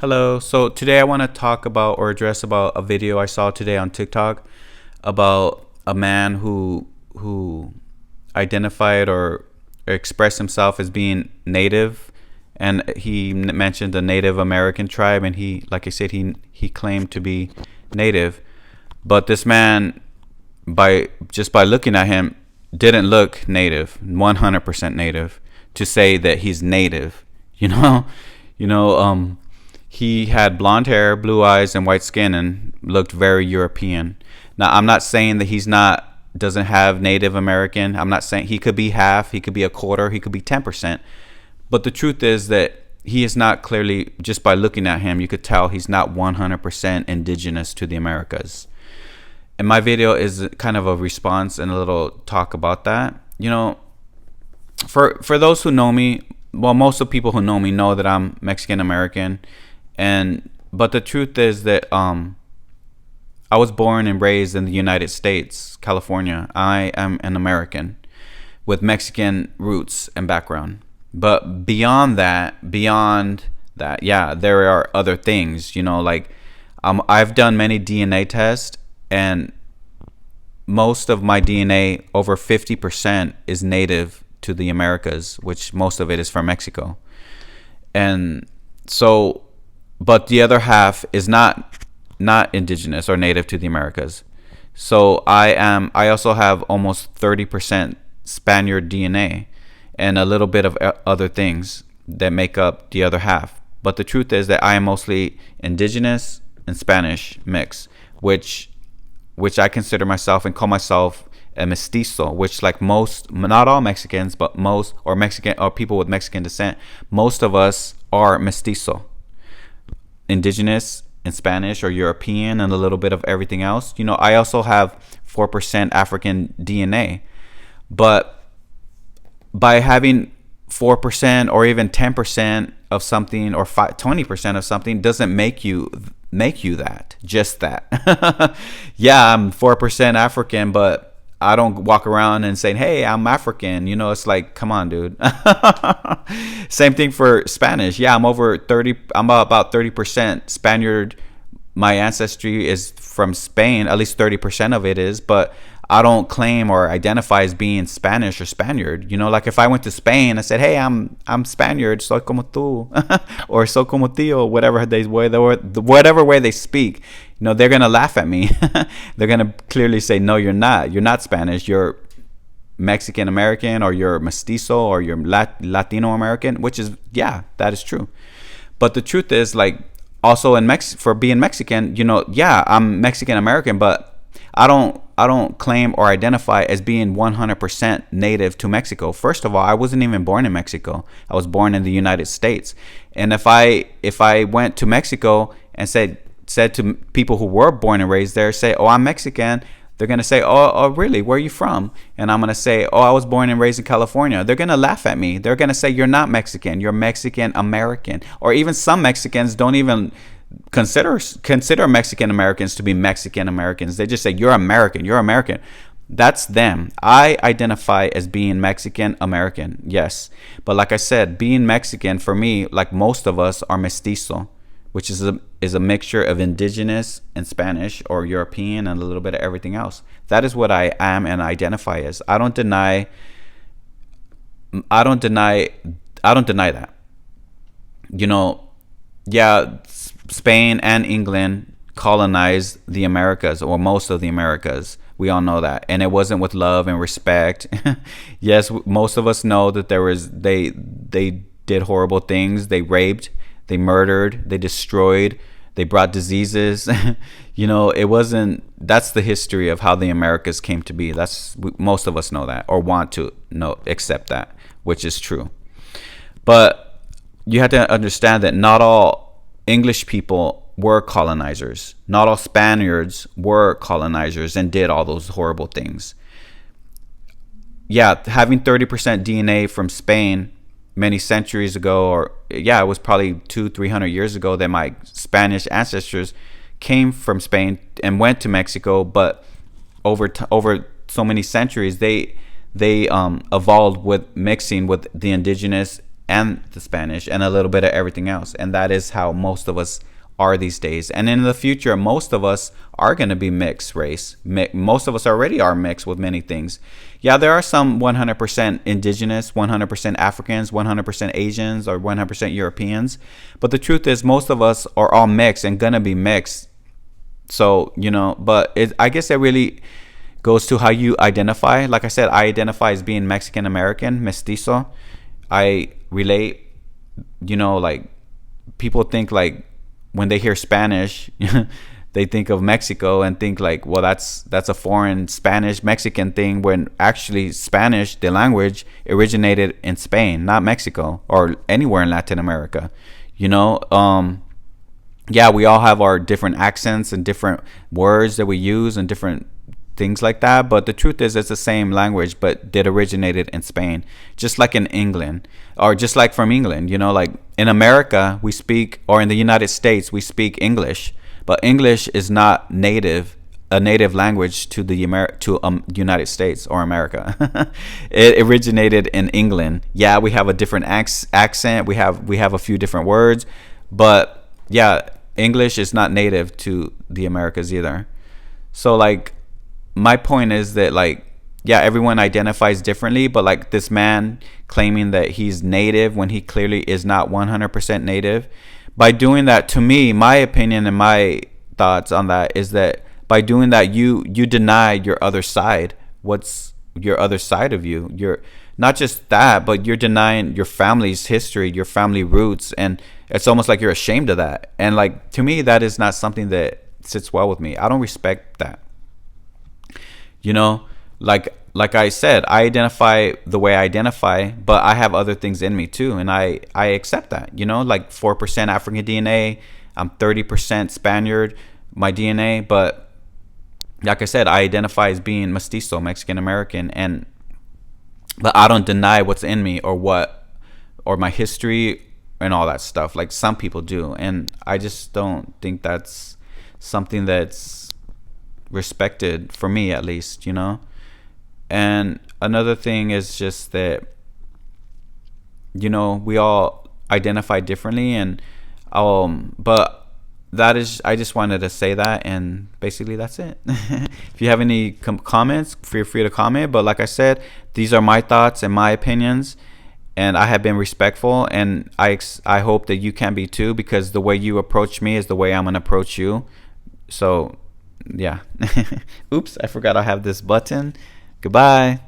Hello. So today I want to talk about or address about a video I saw today on TikTok about a man who identified or expressed himself as being native, and he mentioned the Native American tribe, and he, like I said, he claimed to be native, but this man, by looking at him, didn't look native, 100% native, to say that he's native. You know, you know. He had blonde hair, blue eyes, and white skin, and looked very European. Now, I'm not saying that he's not doesn't have Native American. I'm not saying he could be half, he could be a quarter, he could be 10%. But the truth is that he is not clearly, just by looking at him, you could tell he's not 100% indigenous to the Americas. And my video is kind of a response and a little talk about that. For those who know me, well, most of the people who know me know that I'm Mexican American, but the truth is that I was born and raised in the United States, California. I am an American with Mexican roots and background. But beyond that, yeah, there are other things. I've done many DNA tests, and most of my DNA, over 50%, is native to the Americas, which most of it is from Mexico. And so, but the other half is not indigenous or native to the Americas. So I also have almost 30% Spaniard DNA and a little bit of other things that make up the other half. But the truth is that I am mostly indigenous and Spanish mix, which I consider myself and call myself a mestizo, which, like most, not all Mexicans, but most, or Mexican, or people with Mexican descent, most of us are mestizo, indigenous and Spanish or European, and a little bit of everything else. I also have 4% African DNA, but by having 4% or even 10% of something, or 20% of something, doesn't make you that, just that. Yeah, I'm 4% African, but I don't walk around and saying, hey, I'm African. It's like, come on, dude. Same thing for Spanish. Yeah, I'm about 30% Spaniard. My ancestry is from Spain. At least 30% of it is, but I don't claim or identify as being Spanish or Spaniard. Like if I went to Spain, I said, hey, I'm Spaniard, soy como tú, or soy como tío, whatever way they speak, they're going to laugh at me. They're going to clearly say, no, you're not. You're not Spanish. You're Mexican-American, or you're mestizo, or you're Latino-American, which is, yeah, that is true. But the truth is, like, also for being Mexican, yeah, I'm Mexican-American, but I don't claim or identify as being 100% native to Mexico. First of all, I wasn't even born in Mexico. I was born in the United States. And if I went to Mexico and said to people who were born and raised there, say, oh, I'm Mexican, they're going to say, oh, really? Where are you from? And I'm going to say, oh, I was born and raised in California. They're going to laugh at me. They're going to say, you're not Mexican. You're Mexican-American. Or even some Mexicans don't even consider Mexican Americans to be Mexican Americans. They just say, you're American. That's them. I identify as being Mexican American, yes. But like I said, being Mexican, for me, like most of us, are mestizo, which is a mixture of indigenous and Spanish or European and a little bit of everything else. That is what I am and identify as. I don't deny that. Yeah, Spain and England colonized the Americas, or most of the Americas. We all know that, and it wasn't with love and respect. Yes, most of us know that they did horrible things. They raped, they murdered, they destroyed, they brought diseases. It wasn't. That's the history of how the Americas came to be. Most of us know that, or want to accept that, which is true. But you have to understand that not all English people were colonizers. Not all Spaniards were colonizers and did all those horrible things. Yeah, having 30% DNA from Spain many centuries ago, or yeah, it was probably 200-300 years ago that my Spanish ancestors came from Spain and went to Mexico. But over so many centuries, they evolved with mixing with the indigenous and the Spanish and a little bit of everything else. And that is how most of us are these days. And in the future, most of us are going to be mixed race. Most of us already are mixed with many things. Yeah, there are some 100% indigenous, 100% Africans, 100% Asians, or 100% Europeans. But the truth is, most of us are all mixed and going to be mixed. So, but I guess it really goes to how you identify. Like I said, I identify as being Mexican-American, Mestizo. I relate, like people think like when they hear Spanish, they think of Mexico and think like, well, that's a foreign Spanish Mexican thing, when actually Spanish, the language, originated in Spain, not Mexico or anywhere in Latin America. Yeah, we all have our different accents and different words that we use and different things like that, but the truth is it's the same language, but it originated in Spain, just like in England, or just like from England. Like in America we speak, or in the United States we speak English, but English is not a native language to the United States or America. It originated in England. Yeah, we have a different accent, we have a few different words, but yeah, English is not native to the Americas either. So like, my point is that like, yeah, everyone identifies differently, but like this man claiming that he's native when he clearly is not 100% native, by doing that, to me, my opinion and my thoughts on that is that by doing that, you deny your other side. What's your other side of you? You're not just that, but you're denying your family's history, your family roots, and it's almost like you're ashamed of that. And like, to me, that is not something that sits well with me. I don't respect that. Like I said, I identify the way I identify, but I have other things in me too, and I accept that. Like 4% African DNA, I'm 30% Spaniard, my DNA, but like I said, I identify as being mestizo, Mexican American, but I don't deny what's in me or my history and all that stuff like some people do, and I just don't think that's something that's respected, for me at least. And another thing is just that we all identify differently, and but that is, I just wanted to say that, and basically that's it. If you have any comments, feel free to comment, but like I said, these are my thoughts and my opinions, and I have been respectful, and I hope that you can be too, because the way you approach me is the way I'm gonna approach you. So yeah. Oops, I forgot I have this button. Goodbye.